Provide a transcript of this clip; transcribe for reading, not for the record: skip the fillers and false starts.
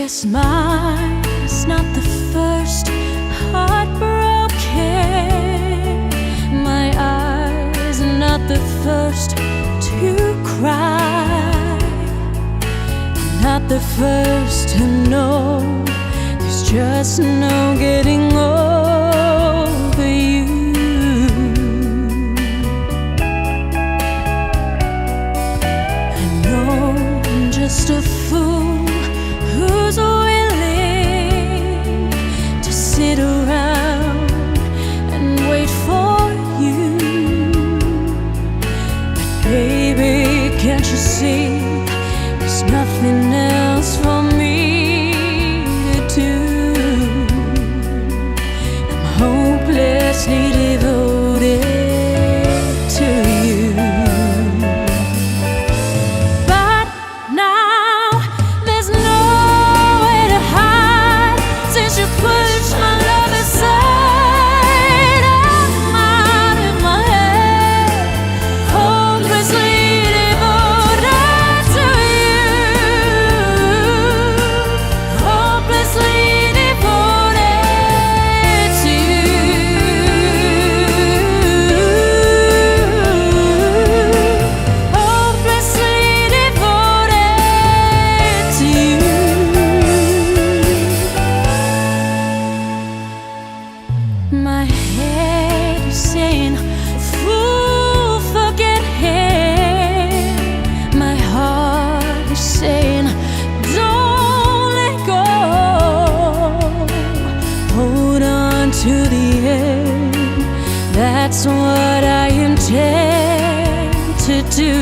Guess mine's not the first heartbroken. My eyes are not the first to cry, not the first to know there's just no getting over you. I know I'm just a fool who's willing to sit around and wait for you. But baby, can't you see there's nothing else for me to do? I'm hopelessly devoted to you. But now there's nowhere to hide since you pushed my love aside. I'm out of my head, hopelessly devoted to you. Hopelessly devoted to you. Hopelessly devoted to you. My head is saying, fool, forget him. My heart is saying, don't let go. Hold on to the end. That's what I intend to do.